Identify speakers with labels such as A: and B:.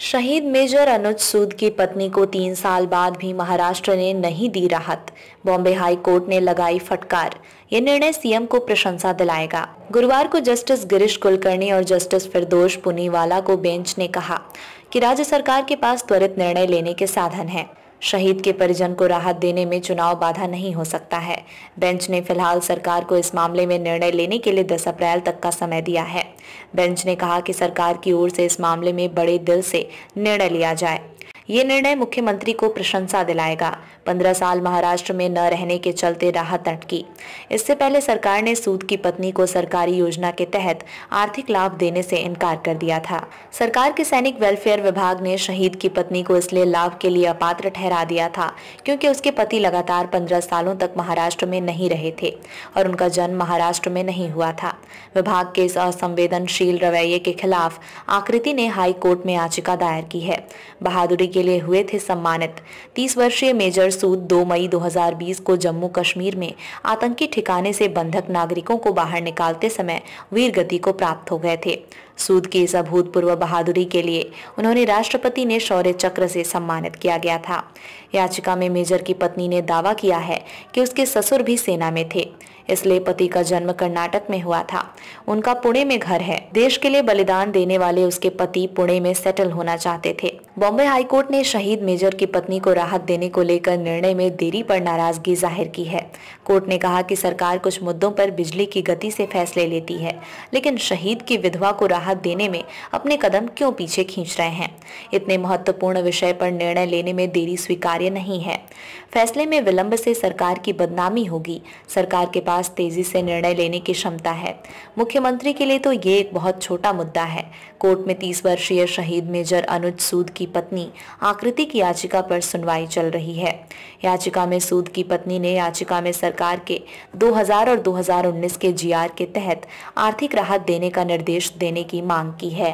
A: शहीद मेजर अनुज सूद की पत्नी को 3 साल बाद भी महाराष्ट्र ने नहीं दी राहत। बॉम्बे हाई कोर्ट ने लगाई फटकार। ये निर्णय सीएम को प्रशंसा दिलाएगा। गुरुवार को जस्टिस गिरीश कुलकर्णी और जस्टिस फिरदौश पुनीवाला को बेंच ने कहा कि राज्य सरकार के पास त्वरित निर्णय लेने के साधन हैं। शहीद के परिजन को राहत देने में चुनाव बाधा नहीं हो सकता है। बेंच ने फिलहाल सरकार को इस मामले में निर्णय लेने के लिए 10 अप्रैल तक का समय दिया है। बेंच ने कहा कि सरकार की ओर से इस मामले में बड़े दिल से निर्णय लिया जाए। ये निर्णय मुख्यमंत्री को प्रशंसा दिलाएगा। 15 साल महाराष्ट्र में न रहने के चलते राहत अटकी। इससे पहले सरकार ने सूद की पत्नी को सरकारी योजना के तहत आर्थिक लाभ देने से इनकार कर दिया था। सरकार के सैनिक वेलफेयर विभाग ने शहीद की पत्नी को इसलिए लाभ के लिए अपात्र ठहरा दिया था क्योंकि उसके पति लगातार 15 सालों तक महाराष्ट्र में नहीं रहे थे और उनका जन्म महाराष्ट्र में नहीं हुआ था। विभाग के इस असंवेदनशील रवैये के खिलाफ आकृति ने हाई कोर्ट में याचिका दायर की है। बहादुरी के लिए हुए थे सम्मानित। 30 वर्षीय मेजर सूद 2 मई 2020 को जम्मू कश्मीर में आतंकी ठिकाने से बंधक नागरिकों को बाहर निकालते समय वीर गति को प्राप्त हो गए थे। सूद की इस अभूतपूर्व बहादुरी के लिए उन्होंने राष्ट्रपति ने शौर्य चक्र से सम्मानित किया गया था। याचिका में मेजर की पत्नी ने दावा किया है कि उसके ससुर भी सेना में थे, इसलिए पति का जन्म कर्नाटक में हुआ था। उनका पुणे में घर है। देश के लिए बलिदान देने वाले उसके पति पुणे में सेटल होना चाहते थे। बॉम्बे हाईकोर्ट ने शहीद मेजर की पत्नी को राहत देने को लेकर निर्णय में देरी पर नाराजगी जाहिर की है। कोर्ट ने कहा कि सरकार कुछ मुद्दों पर बिजली की गति से फैसले लेती है, लेकिन शहीद की विधवा को राहत देने में अपने कदम क्यों पीछे खींच रहे हैं। इतने महत्वपूर्ण विषय पर निर्णय लेने में देरी स्वीकार्य नहीं है। फैसले में विलंब से सरकार की बदनामी होगी। सरकार के पास तेजी से निर्णय लेने की क्षमता है। मुख्यमंत्री के लिए तो ये एक बहुत छोटा मुद्दा है। कोर्ट में 30 वर्षीय शहीद मेजर अनुज सूद की पत्नी आकृति की याचिका पर सुनवाई चल रही है। याचिका में सूद की पत्नी ने याचिका में सरकार के 2000 और 2019 के जीआर के तहत आर्थिक राहत देने का निर्देश देने की मांग की है।